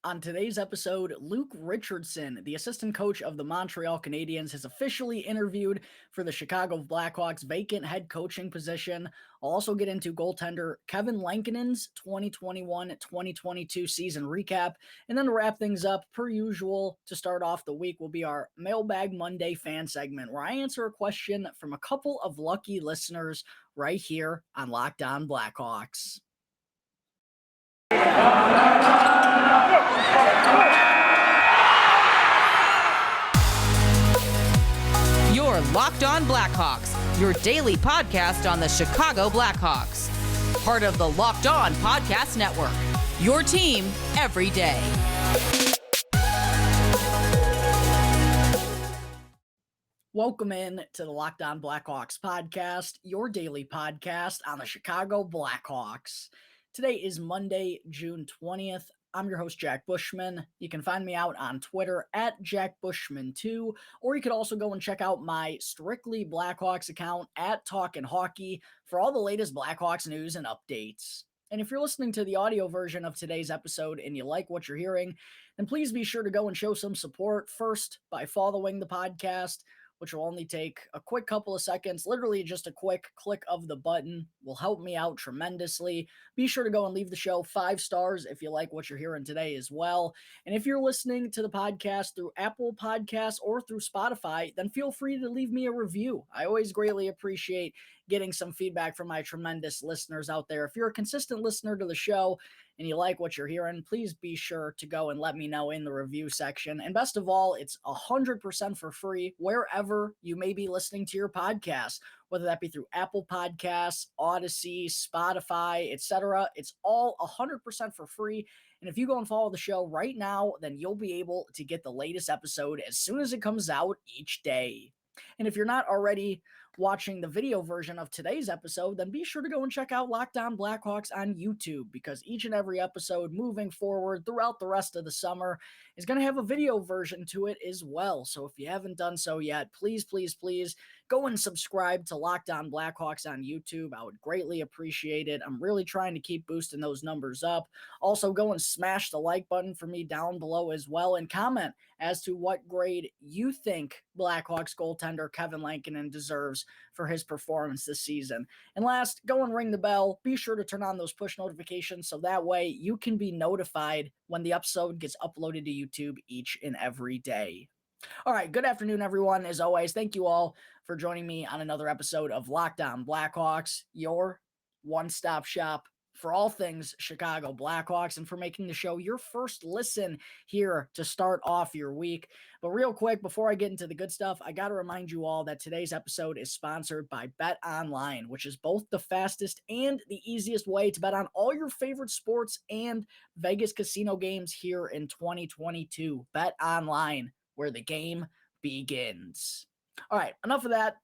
On today's episode, Luke Richardson, the assistant coach of the Montreal Canadiens, has officially interviewed for the Chicago Blackhawks' vacant head coaching position. I'll also get into goaltender Kevin Lankinen's 2021-2022 season recap. And then to wrap things up, per usual, to start off the week will be our Mailbag Monday fan segment, where I answer a question from a couple of lucky listeners right here on Locked On Blackhawks. You're Locked On Blackhawks, your daily podcast on the Chicago Blackhawks. Part of the Locked On Podcast Network, your team every day. Welcome in to the Locked On Blackhawks podcast, your daily podcast on the Chicago Blackhawks. Today is Monday, June 20th. I'm your host, Jack Bushman. You can find me out on Twitter at JackBushman2, or you could also go and check out my Strictly Blackhawks account at Talkin' Hockey for all the latest Blackhawks news and updates. And if you're listening to the audio version of today's episode and you like what you're hearing, then please be sure to go and show some support first by following the podcast, which will only take a quick couple of seconds. Literally just a quick click of the button will help me out tremendously. Be sure to go and leave the show 5 stars if you like what you're hearing today as well. And if you're listening to the podcast through Apple Podcasts or through Spotify, then feel free to leave me a review. I always greatly appreciate getting some feedback from my tremendous listeners out there. If you're a consistent listener to the show and you like what you're hearing, please be sure to go and let me know in the review section. And best of all, it's 100% for free wherever you may be listening to your podcast, whether that be through Apple Podcasts, Odyssey, Spotify, etc. It's all 100% for free. And if you go and follow the show right now, then you'll be able to get the latest episode as soon as it comes out each day. And if you're not already watching the video version of today's episode, then be sure to go and check out Locked On Blackhawks on YouTube, because each and every episode moving forward throughout the rest of the summer is going to have a video version to it as well. So if you haven't done so yet, please go and subscribe to Locked On Blackhawks on YouTube. I would greatly appreciate it. I'm really trying to keep boosting those numbers up. Also, go and smash the like button for me down below as well, and comment as to what grade you think Blackhawks goaltender Kevin Lankinen deserves for his performance this season. And last, go and ring the bell. Be sure to turn on those push notifications so that way you can be notified when the episode gets uploaded to YouTube each and every day. All right, good afternoon, everyone. As always, thank you all for joining me on another episode of Locked On Blackhawks, your one-stop shop for all things Chicago Blackhawks, and for making the show your first listen here to start off your week. But real quick, before I get into the good stuff, I got to remind you all that today's episode is sponsored by Bet Online, which is both the fastest and the easiest way to bet on all your favorite sports and Vegas casino games here in 2022. Bet Online, where the game begins. All right, enough of that.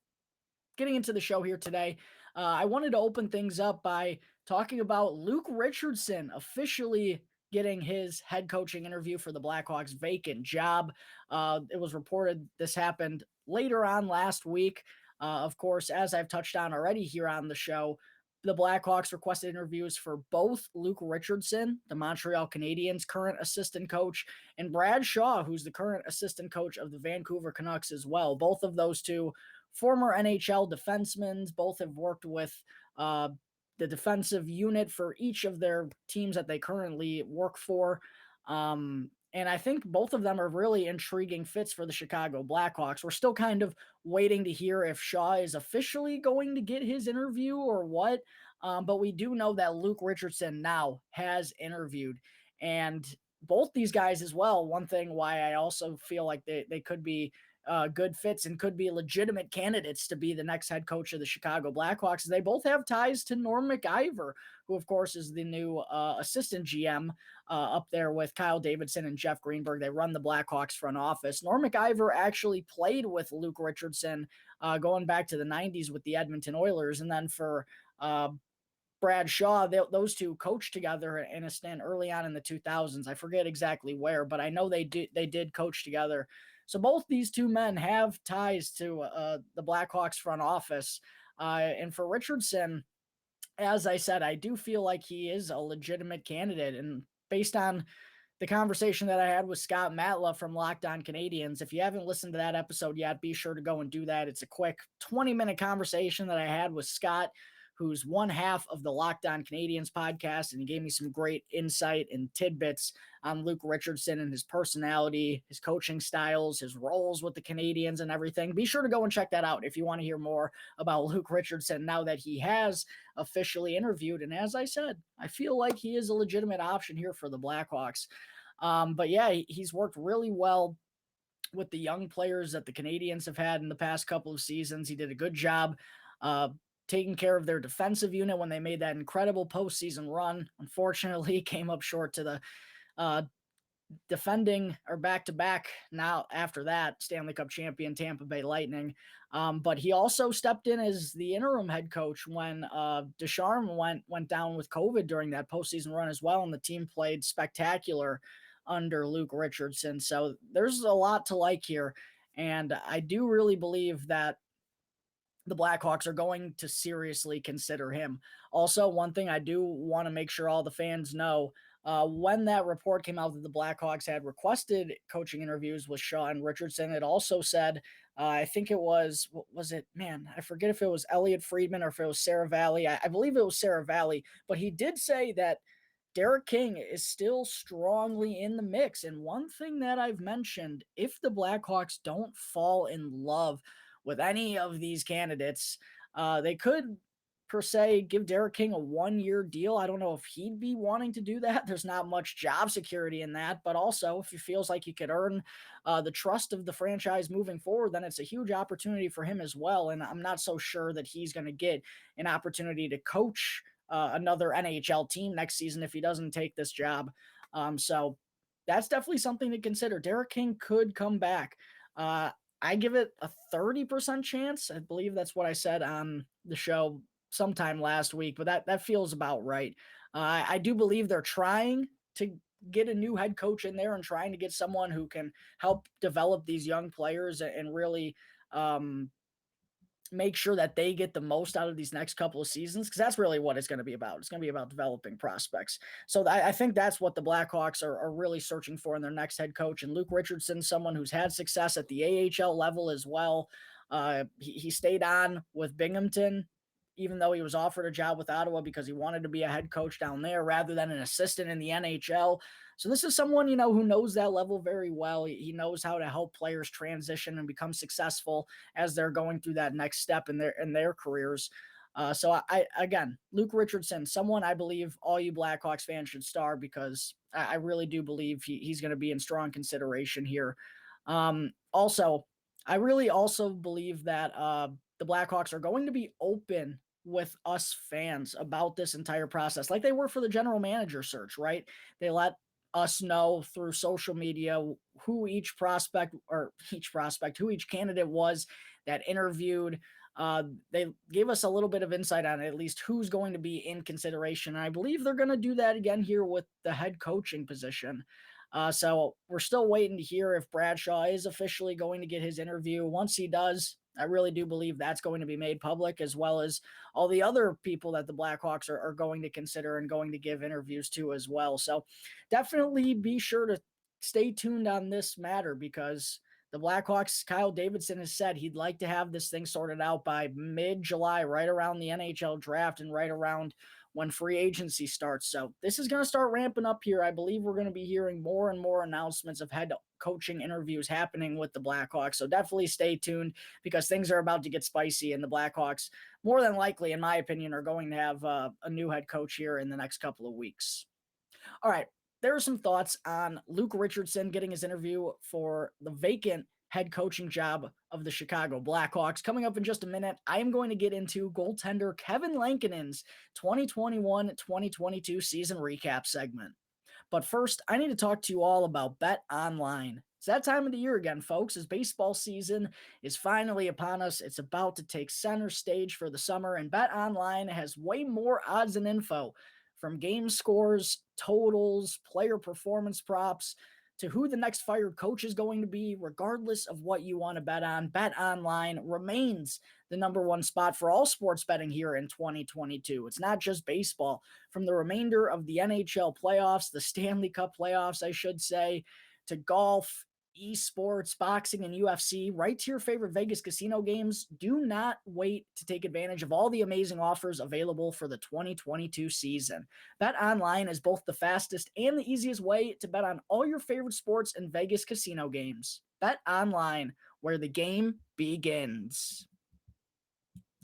Getting into the show here today, I wanted to open things up by talking about Luke Richardson officially getting his head coaching interview for the Blackhawks' vacant job. It was reported this happened later on last week. Of course, as I've touched on already here on the show, the Blackhawks requested interviews for both Luke Richardson, the Montreal Canadiens' current assistant coach, and Brad Shaw, who's the current assistant coach of the Vancouver Canucks as well. Both of those two former NHL defensemen. Both have worked with the defensive unit for each of their teams that they currently work for. And I think both of them are really intriguing fits for the Chicago Blackhawks. We're still kind of waiting to hear if Shaw is officially going to get his interview or what. But we do know that Luke Richardson now has interviewed. And both these guys as well, one thing why I also feel like they could be good fits and could be legitimate candidates to be the next head coach of the Chicago Blackhawks. They both have ties to Norm MacIver, who of course is the new assistant GM up there with Kyle Davidson and Jeff Greenberg. They run the Blackhawks front office. Norm MacIver actually played with Luke Richardson going back to the 90s with the Edmonton Oilers. And then for Brad Shaw, those two coached together in a stint early on in the 2000s. I forget exactly where, but I know they did coach together. So both these two men have ties to the Blackhawks front office. And for Richardson, as I said, I do feel like he is a legitimate candidate. And based on the conversation that I had with Scott Matla from Locked On Canadians. If you haven't listened to that episode yet, be sure to go and do that. It's a quick 20-minute conversation that I had with Scott, who's one half of the Locked On Canadians podcast, and he gave me some great insight and tidbits on Luke Richardson and his personality, his coaching styles, his roles with the Canadians and everything. Be sure to go and check that out if you want to hear more about Luke Richardson now that he has officially interviewed. And as I said, I feel like he is a legitimate option here for the Blackhawks. But yeah, he's worked really well with the young players that the Canadians have had in the past couple of seasons. He did a good job taking care of their defensive unit when they made that incredible postseason run. Unfortunately, came up short to the defending or back-to-back now after that Stanley Cup champion Tampa Bay Lightning. But he also stepped in as the interim head coach when Ducharme went down with COVID during that postseason run as well, and the team played spectacular under Luke Richardson. So there's a lot to like here, and I do really believe that the Blackhawks are going to seriously consider him. Also, one thing I do want to make sure all the fans know, when that report came out that the Blackhawks had requested coaching interviews with Shaw and Richardson, it also said, I think it was, what was it? Man, I forget if it was Elliot Friedman or if it was Sarah Valley. I believe it was Sarah Valley, but he did say that Derek King is still strongly in the mix. And one thing that I've mentioned, if the Blackhawks don't fall in love with any of these candidates, they could, per se, give Derek King a 1-year deal. I don't know if he'd be wanting to do that. There's not much job security in that. But also, if he feels like he could earn the trust of the franchise moving forward, then it's a huge opportunity for him as well. And I'm not so sure that he's going to get an opportunity to coach another NHL team next season if he doesn't take this job. So that's definitely something to consider. Derek King could come back. I give it a 30% chance. I believe that's what I said on the show sometime last week, but that feels about right. I do believe they're trying to get a new head coach in there and trying to get someone who can help develop these young players and really make sure that they get the most out of these next couple of seasons, because that's really what it's going to be about. It's going to be about developing prospects. So I think that's what the Blackhawks are really searching for in their next head coach. And Luke Richardson, someone who's had success at the AHL level as well. He stayed on with Binghamton, even though he was offered a job with Ottawa because he wanted to be a head coach down there rather than an assistant in the NHL. So this is someone, who knows that level very well. He knows how to help players transition and become successful as they're going through that next step in their careers. So again, Luke Richardson, someone I believe all you Blackhawks fans should star, because I really do believe he's going to be in strong consideration here. Also, I really also believe that the Blackhawks are going to be open with us fans about this entire process, like they were for the general manager search, right? They let us know through social media who each candidate was that interviewed. They gave us a little bit of insight on at least who's going to be in consideration. And I believe they're going to do that again here with the head coaching position. So we're still waiting to hear if Bradshaw is officially going to get his interview. Once he does, I really do believe that's going to be made public, as well as all the other people that the Blackhawks are going to consider and going to give interviews to as well. So definitely be sure to stay tuned on this matter, because the Blackhawks, Kyle Davidson has said he'd like to have this thing sorted out by mid-July, right around the NHL draft and right around when free agency starts. So this is going to start ramping up here. I believe we're going to be hearing more and more announcements of head coaching interviews happening with the Blackhawks. So definitely stay tuned, because things are about to get spicy, and the Blackhawks, more than likely, in my opinion, are going to have a new head coach here in the next couple of weeks. All right. There are some thoughts on Luke Richardson getting his interview for the vacant head coaching job of the Chicago Blackhawks. Coming up in just a minute, I am going to get into goaltender Kevin Lankinen's 2021-2022 season recap segment. But first, I need to talk to you all about Bet Online. It's that time of the year again, folks, as baseball season is finally upon us. It's about to take center stage for the summer, and Bet Online has way more odds and info, from game scores, totals, player performance props, to who the next fired coach is going to be, regardless of what you want to bet on, Bet Online remains the number one spot for all sports betting here in 2022. It's not just baseball. From the remainder of the NHL playoffs, the Stanley Cup playoffs, I should say, to golf, esports, boxing, and UFC, right to your favorite Vegas casino games, do not wait to take advantage of all the amazing offers available for the 2022 season. Bet Online is both the fastest and the easiest way to bet on all your favorite sports and Vegas casino games. Bet Online, where the game begins.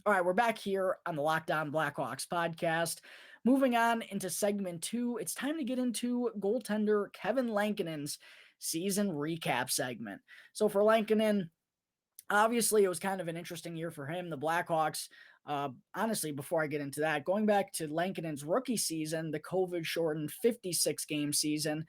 All right, we're back here on the Locked On Blackhawks podcast. Moving on into segment 2, it's time to get into goaltender Kevin Lankinen's season recap segment. So for Lankinen, obviously it was kind of an interesting year for him. The Blackhawks, honestly, before I get into that, going back to Lankinen's rookie season, the COVID-shortened 56-game season,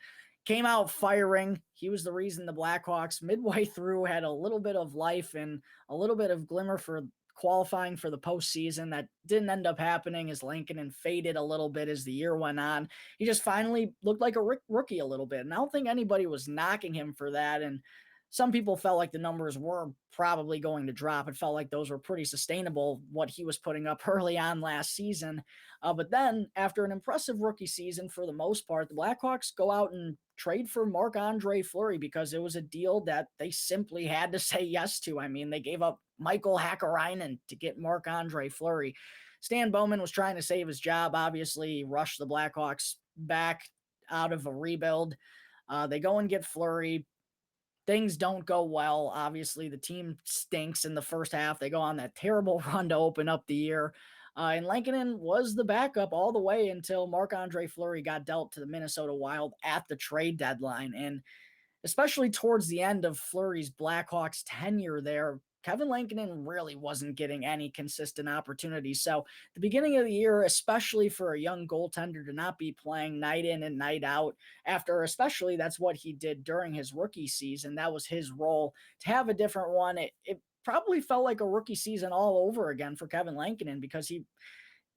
came out firing. He was the reason the Blackhawks midway through had a little bit of life and a little bit of glimmer for qualifying for the postseason. That didn't end up happening as Lankinen faded a little bit as the year went on. He just finally looked like a rookie a little bit. And I don't think anybody was knocking him for that. And some people felt like the numbers were probably going to drop. It felt like those were pretty sustainable, what he was putting up early on last season. But then after an impressive rookie season, for the most part, the Blackhawks go out and trade for Marc-Andre Fleury because it was a deal that they simply had to say yes to. I mean, they gave up Michael Hakkarainen to get Marc-Andre Fleury. Stan Bowman was trying to save his job. Obviously, rushed the Blackhawks back out of a rebuild. They go and get Fleury. Things don't go well. Obviously, the team stinks in the first half. They go on that terrible run to open up the year. And Lankinen was the backup all the way until Marc-Andre Fleury got dealt to the Minnesota Wild at the trade deadline. And especially towards the end of Fleury's Blackhawks tenure there, Kevin Lankinen really wasn't getting any consistent opportunities. So the beginning of the year, especially for a young goaltender to not be playing night in and night out after, especially that's what he did during his rookie season. That was his role. To have a different one, it probably felt like a rookie season all over again for Kevin Lankinen because he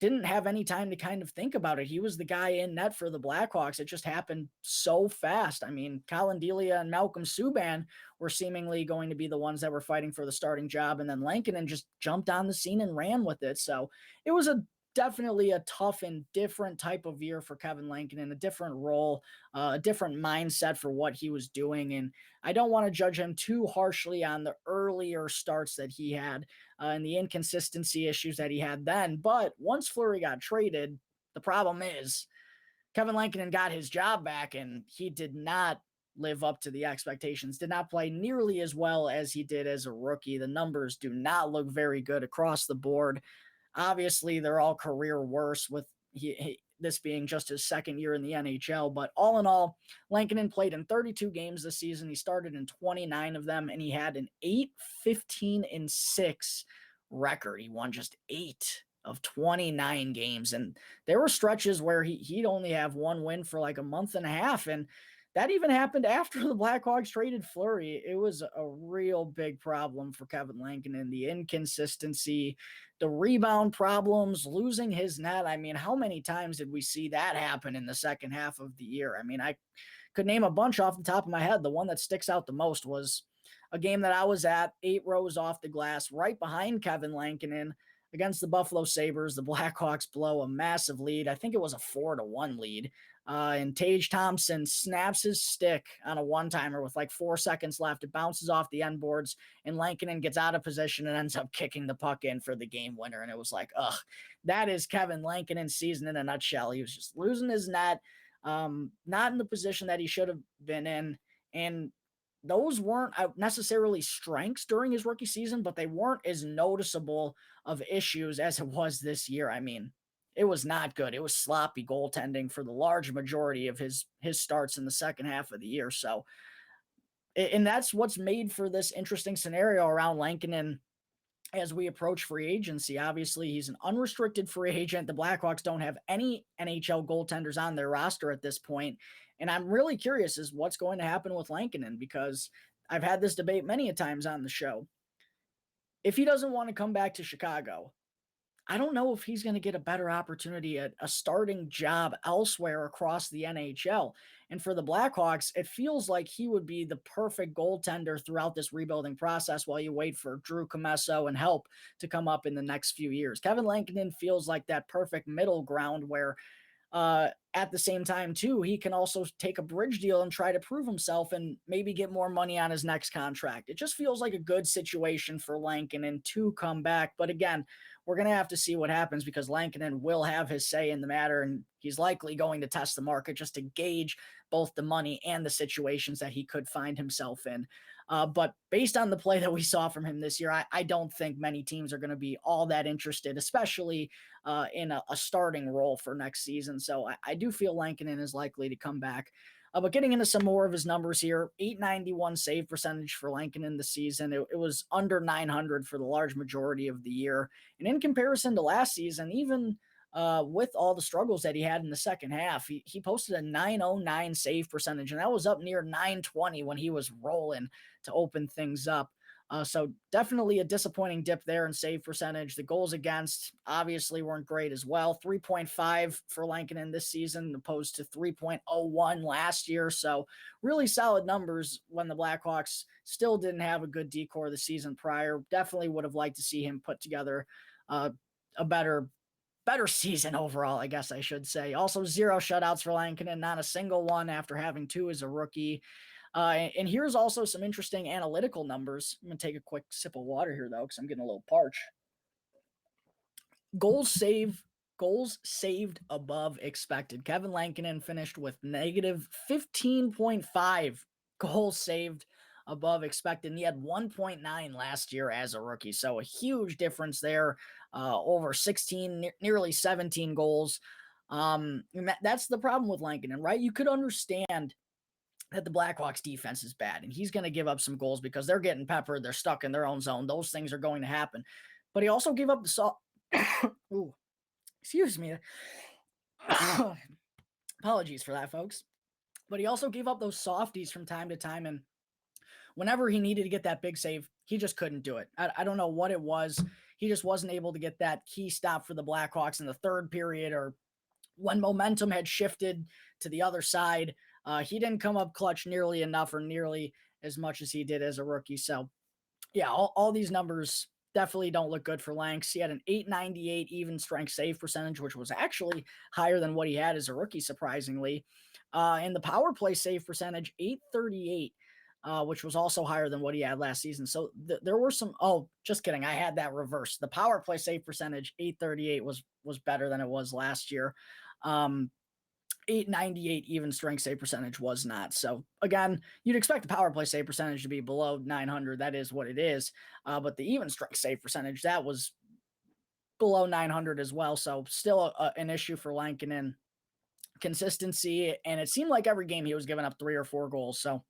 didn't have any time to kind of think about it. He was the guy in net for the Blackhawks. It just happened so fast. I mean, Colin Delia and Malcolm Subban were seemingly going to be the ones that were fighting for the starting job, and then Lankinen just jumped on the scene and ran with it. So it was definitely a tough and different type of year for Kevin Lankinen, a different role, a different mindset for what he was doing. And I don't want to judge him too harshly on the earlier starts that he had and the inconsistency issues that he had then. But once Fleury got traded, the problem is Kevin Lankinen got his job back, and he did not live up to the expectations, did not play nearly as well as he did as a rookie. The numbers do not look very good across the board. Obviously, they're all career worse with this being just his second year in the NHL. But all in all, Lankinen played in 32 games this season. He started in 29 of them, and he had an 8-15-6 record. He won just 8 of 29 games. And there were stretches where he'd only have one win for like a month and a half. And that even happened after the Blackhawks traded Fleury. It was a real big problem for Kevin Lankinen. The inconsistency, the rebound problems, losing his net. I mean, how many times did we see that happen in the second half of the year? I mean, I could name a bunch off the top of my head. The one that sticks out the most was a game that I was at, 8 rows off the glass, right behind Kevin Lankinen against the Buffalo Sabres. The Blackhawks blow a massive lead. I think it was a 4-1 lead. And Tage Thompson snaps his stick on a one-timer with like 4 seconds left. It bounces off the end boards, and Lankinen gets out of position and ends up kicking the puck in for the game winner. And it was like, that is Kevin Lankinen's season in a nutshell. He was just losing his net, not in the position that he should have been in. And those weren't necessarily strengths during his rookie season, but they weren't as noticeable of issues as it was this year. I mean, it was not good. It was sloppy goaltending for the large majority of his starts in the second half of the year. So, and that's what's made for this interesting scenario around Lankinen as we approach free agency. Obviously, he's an unrestricted free agent. The Blackhawks don't have any NHL goaltenders on their roster at this point. And I'm really curious as what's going to happen with Lankinen, because I've had this debate many a times on the show. If he doesn't want to come back to Chicago, I don't know if he's going to get a better opportunity at a starting job elsewhere across the NHL. And for the Blackhawks, it feels like he would be the perfect goaltender throughout this rebuilding process while you wait for Drew Comesso and help to come up in the next few years. Kevin Lankinen feels like that perfect middle ground where at the same time, too, he can also take a bridge deal and try to prove himself and maybe get more money on his next contract. It just feels like a good situation for Lankinen to come back. But again, we're going to have to see what happens because Lankinen will have his say in the matter, and he's likely going to test the market just to gauge both the money and the situations that he could find himself in. But based on the play that we saw from him this year, I don't think many teams are going to be all that interested, especially in a starting role for next season. So I do feel Lankinen is likely to come back. But getting into some more of his numbers here, 891 save percentage for Lankinen this season. It was under 900 for the large majority of the year. And in comparison to last season, even with all the struggles that he had in the second half, he posted a 909 save percentage, and that was up near 920 when he was rolling to open things up. So definitely a disappointing dip there in save percentage. The goals against obviously weren't great as well. 3.5 for Lankinen this season opposed to 3.01 last year. So really solid numbers when the Blackhawks still didn't have a good decor the season prior. Definitely would have liked to see him put together a better season overall, I guess I should say. Also, 0 shutouts for Lankinen, not a single one after having 2 as a rookie. And here's also some interesting analytical numbers. I'm going to take a quick sip of water here, though, because I'm getting a little parched. Goals saved above expected. Kevin Lankinen finished with negative 15.5 goals saved above expected. And he had 1.9 last year as a rookie. So a huge difference there, over 16, nearly 17 goals. That's the problem with Lankinen, right? You could understand that the Blackhawks defense is bad and he's going to give up some goals because they're getting peppered. They're stuck in their own zone. Those things are going to happen. But he also gave up the Ooh, excuse me. Apologies for that, folks. But he also gave up those softies from time to time. And whenever he needed to get that big save, he just couldn't do it. I don't know what it was. He just wasn't able to get that key stop for the Blackhawks in the third period or when momentum had shifted to the other side. He didn't come up clutch nearly enough or nearly as much as he did as a rookie. So, yeah, all these numbers definitely don't look good for Lanks. He had an 898 even strength save percentage, which was actually higher than what he had as a rookie, surprisingly. And the power play save percentage, 838. Which was also higher than what he had last season. So there were some. Oh, just kidding. I had that reversed. The power play save percentage, 838, was better than it was last year. 898 even strength save percentage was not. So again, you'd expect the power play save percentage to be below 900. That is what it is. But the even strength save percentage, that was below 900 as well. So still an issue for Lankinen. Consistency, and it seemed like every game he was giving up 3 or 4 goals. So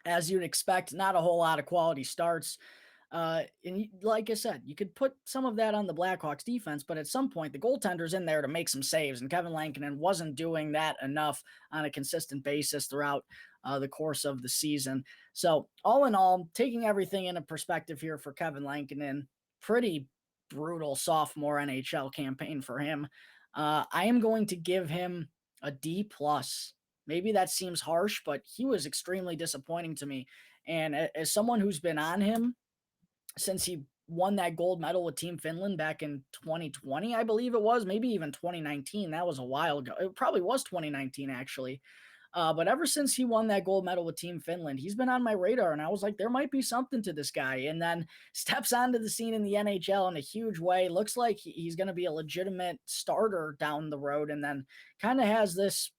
as you'd expect, not a whole lot of quality starts. And like I said, you could put some of that on the Blackhawks defense, but at some point the goaltender's in there to make some saves, and Kevin Lankinen wasn't doing that enough on a consistent basis throughout the course of the season. So all in all, taking everything into perspective here for Kevin Lankinen, pretty brutal sophomore NHL campaign for him. I am going to give him a D plus. Maybe that seems harsh, but he was extremely disappointing to me. And as someone who's been on him since he won that gold medal with Team Finland back in 2020, I believe it was, maybe even 2019. That was a while ago. It probably was 2019, actually. But ever since he won that gold medal with Team Finland, he's been on my radar. And I was like, there might be something to this guy. And then steps onto the scene in the NHL in a huge way. Looks like he's going to be a legitimate starter down the road. And then kind of has this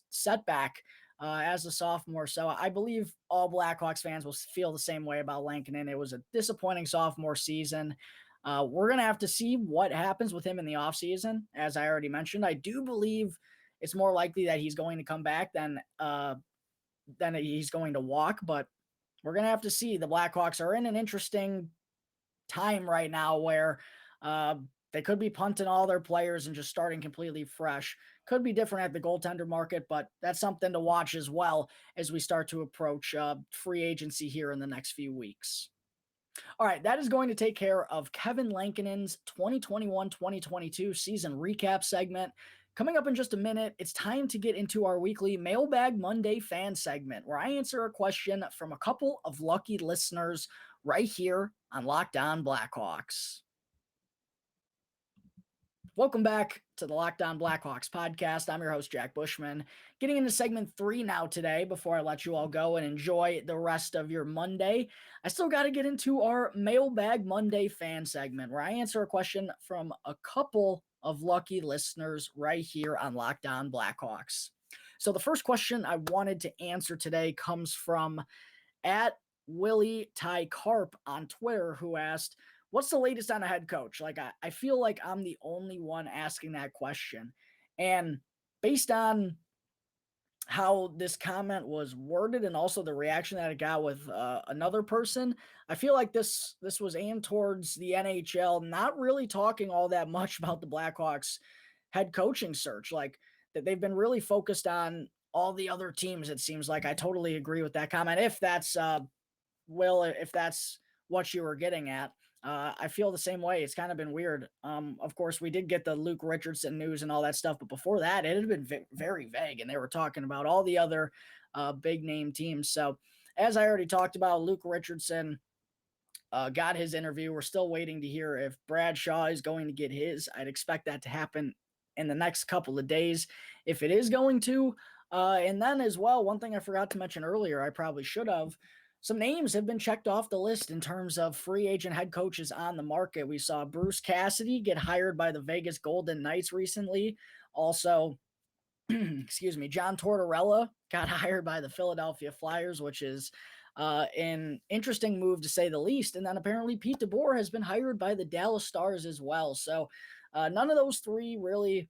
setback as a sophomore. So I believe all Blackhawks fans will feel the same way about Lankinen. It was a disappointing sophomore season. We're going to have to see what happens with him in the offseason. As I already mentioned, I do believe it's more likely that he's going to come back than he's going to walk, but we're going to have to see. The Blackhawks are in an interesting time right now where they could be punting all their players and just starting completely fresh. Could be different at the goaltender market, but that's something to watch as well as we start to approach free agency here in the next few weeks. All right, that is going to take care of Kevin Lankinen's 2021-2022 season recap segment. Coming up in just a minute, it's time to get into our weekly Mailbag Monday fan segment, where I answer a question from a couple of lucky listeners right here on Locked On Blackhawks. Welcome back to the Locked On Blackhawks podcast. I'm your host, Jack Bushman. Getting into segment 3 now today before I let you all go and enjoy the rest of your Monday. I still got to get into our Mailbag Monday fan segment, where I answer a question from a couple of lucky listeners right here on Locked On Blackhawks. So the first question I wanted to answer today comes from at Willie Ty Carp on Twitter, who asked, what's the latest on a head coach? Like, I feel like I'm the only one asking that question. And based on how this comment was worded and also the reaction that it got with another person, I feel like this was aimed towards the NHL, not really talking all that much about the Blackhawks head coaching search. Like, that they've been really focused on all the other teams, it seems like. I totally agree with that comment. If that's if that's what you were getting at. I feel the same way. It's kind of been weird. Of course, we did get the Luke Richardson news and all that stuff, but before that, it had been very vague, and they were talking about all the other big name teams. So, as I already talked about, Luke Richardson got his interview. We're still waiting to hear if Bradshaw is going to get his. I'd expect that to happen in the next couple of days, if it is going to. And then as well, one thing I forgot to mention earlier, I probably should have. Some names have been checked off the list in terms of free agent head coaches on the market. We saw Bruce Cassidy get hired by the Vegas Golden Knights recently. Also, excuse me, John Tortorella got hired by the Philadelphia Flyers, which is an interesting move to say the least. And then apparently Pete DeBoer has been hired by the Dallas Stars as well. So none of those three really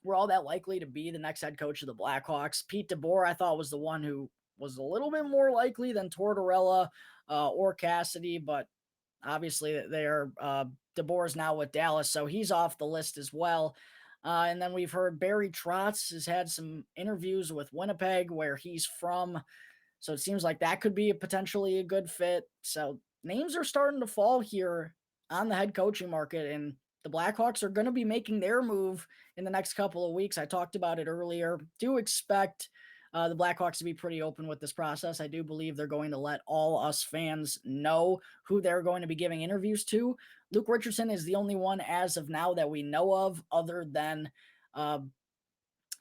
were all that likely to be the next head coach of the Blackhawks. Pete DeBoer, I thought, was the one who was a little bit more likely than Tortorella or Cassidy, but obviously they're DeBoer's now with Dallas, so he's off the list as well. And then we've heard Barry Trotz has had some interviews with Winnipeg, where he's from, so it seems like that could be potentially a good fit. So names are starting to fall here on the head coaching market, and the Blackhawks are going to be making their move in the next couple of weeks. I talked about it earlier. Do expect the Blackhawks to be pretty open with this process. I do believe they're going to let all us fans know who they're going to be giving interviews to. Luke Richardson is the only one as of now that we know of, other than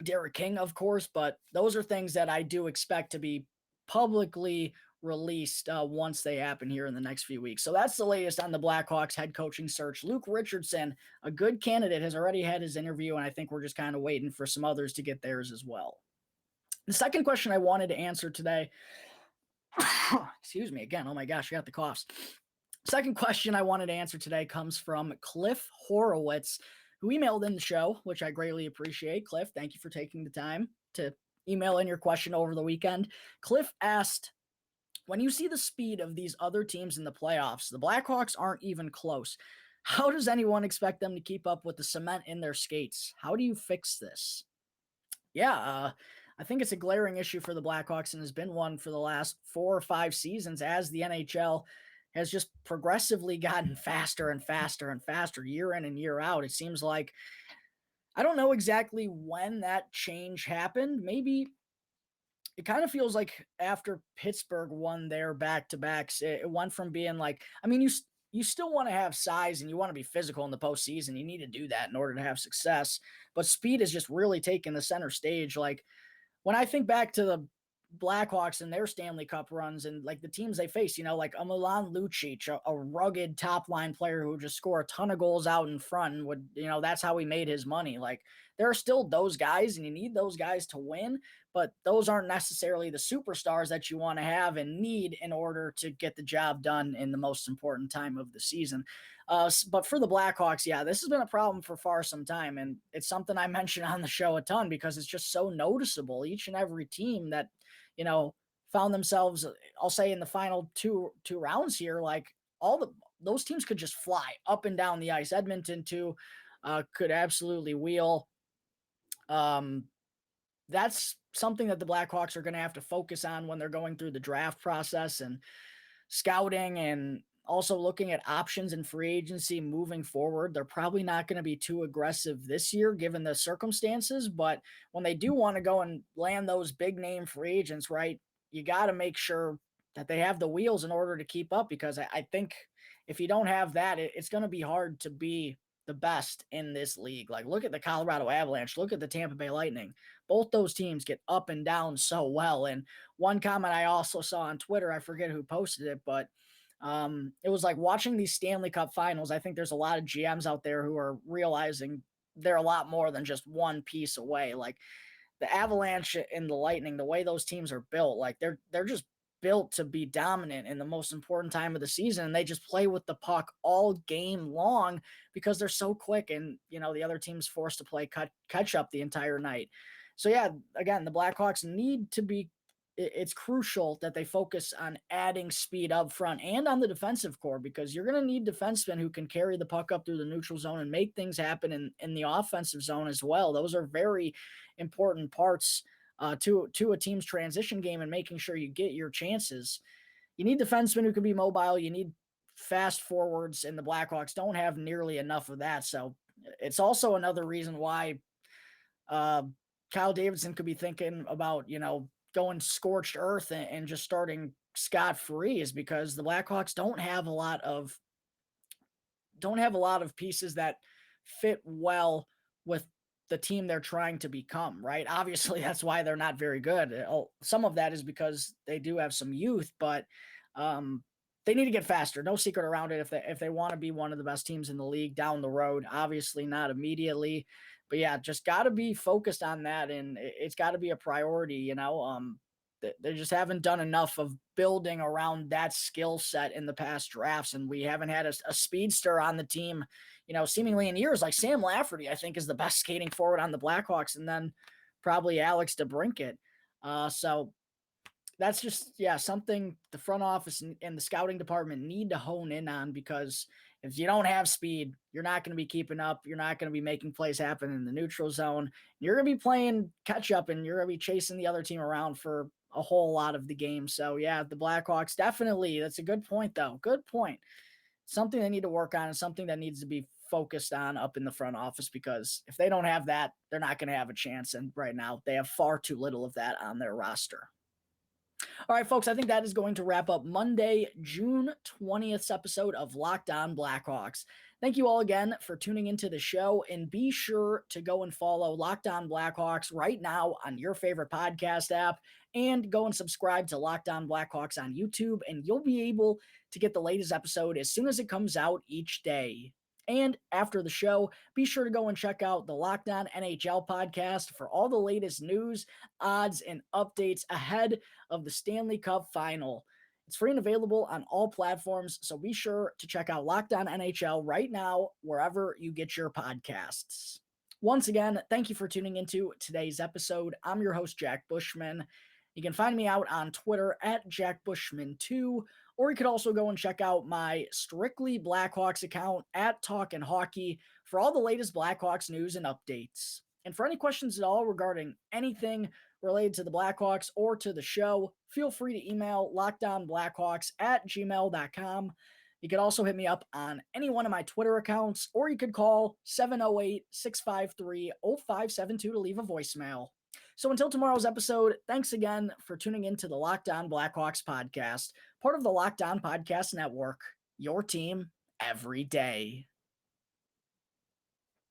Derek King, of course, but those are things that I do expect to be publicly released once they happen here in the next few weeks. So that's the latest on the Blackhawks head coaching search. Luke Richardson, a good candidate, has already had his interview, and I think we're just kind of waiting for some others to get theirs as well. The second question I wanted to answer today, excuse me again, oh my gosh, I got the coughs. Second question I wanted to answer today comes from Cliff Horowitz, who emailed in the show, which I greatly appreciate. Cliff, thank you for taking the time to email in your question over the weekend. Cliff asked, when you see the speed of these other teams in the playoffs, the Blackhawks aren't even close. How does anyone expect them to keep up with the cement in their skates? How do you fix this? Yeah, I think it's a glaring issue for the Blackhawks, and has been one for the last 4 or 5 seasons, as the NHL has just progressively gotten faster and faster and faster year in and year out. It seems like, I don't know exactly when that change happened. Maybe it kind of feels like after Pittsburgh won their back-to-backs, it went from being like, I mean, you still want to have size and you want to be physical in the postseason. You need to do that in order to have success. But speed has just really taken the center stage. Like, when I think back to the Blackhawks and their Stanley Cup runs and like the teams they face, like a Milan Lucic, a rugged top line player who would just score a ton of goals out in front and would, that's how he made his money. Like, there are still those guys, and you need those guys to win, but those aren't necessarily the superstars that you want to have and need in order to get the job done in the most important time of the season. But for the Blackhawks, yeah, this has been a problem for far some time, and it's something I mention on the show a ton because it's just so noticeable. Each and every team that, found themselves, I'll say, in the final two rounds here, like those teams could just fly up and down the ice. Edmonton too could absolutely wheel. That's something that the Blackhawks are going to have to focus on when they're going through the draft process and scouting. And Also looking at options in free agency moving forward. They're probably not going to be too aggressive this year given the circumstances, but when they do want to go and land those big name free agents, right, you got to make sure that they have the wheels in order to keep up, because I think if you don't have that, it's going to be hard to be the best in this league. Like, look at the Colorado Avalanche, look at the Tampa Bay Lightning. Both those teams get up and down so well. And one comment I also saw on Twitter, I forget who posted it, but it was like watching these Stanley Cup finals. I think there's a lot of GMs out there who are realizing they're a lot more than just one piece away. Like the Avalanche and the Lightning, the way those teams are built, like they're just built to be dominant in the most important time of the season, and they just play with the puck all game long because they're so quick, and the other team's forced to play catch up the entire night. So yeah, again, the Blackhawks need to be, it's crucial that they focus on adding speed up front and on the defensive core, because you're going to need defensemen who can carry the puck up through the neutral zone and make things happen in the offensive zone as well. Those are very important parts to a team's transition game and making sure you get your chances. You need defensemen who can be mobile. You need fast forwards, and the Blackhawks don't have nearly enough of that. So it's also another reason why Kyle Davidson could be thinking about, going scorched earth and just starting scot-free, is because the Blackhawks don't have a lot of pieces that fit well with the team they're trying to become, right? Obviously, that's why they're not very good. Some of that is because they do have some youth, but they need to get faster. No secret around it. If they want to be one of the best teams in the league down the road, obviously not immediately, but yeah, just got to be focused on that, and it's got to be a priority. They just haven't done enough of building around that skill set in the past drafts, and we haven't had a speedster on the team, seemingly in years. Like Sam Lafferty, I think, is the best skating forward on the Blackhawks, and then probably Alex DeBrincat. So that's just, something the front office and the scouting department need to hone in on, because if you don't have speed, you're not going to be keeping up. You're not going to be making plays happen in the neutral zone. You're going to be playing catch up, and you're going to be chasing the other team around for a whole lot of the game. So yeah, the Blackhawks definitely, that's a good point though. Good point. Something they need to work on, and something that needs to be focused on up in the front office, because if they don't have that, they're not going to have a chance. And right now they have far too little of that on their roster. All right, folks, I think that is going to wrap up Monday, June 20th episode of Locked On Blackhawks. Thank you all again for tuning into the show, and be sure to go and follow Locked On Blackhawks right now on your favorite podcast app, and go and subscribe to Locked On Blackhawks on YouTube, and you'll be able to get the latest episode as soon as it comes out each day. And after the show, be sure to go and check out the Locked On NHL podcast for all the latest news, odds, and updates ahead of the Stanley Cup final. It's free and available on all platforms, so be sure to check out Locked On NHL right now, wherever you get your podcasts. Once again, thank you for tuning into today's episode. I'm your host, Jack Bushman. You can find me out on Twitter at JackBushman2, or you could also go and check out my Strictly Blackhawks account at Talkin' Hockey for all the latest Blackhawks news and updates. And for any questions at all regarding anything related to the Blackhawks or to the show, feel free to email lockdownblackhawks@gmail.com. You could also hit me up on any one of my Twitter accounts, or you could call 708-653-0572 to leave a voicemail. So until tomorrow's episode, thanks again for tuning in to the Locked On Blackhawks podcast, part of the Locked On Podcast Network, your team every day.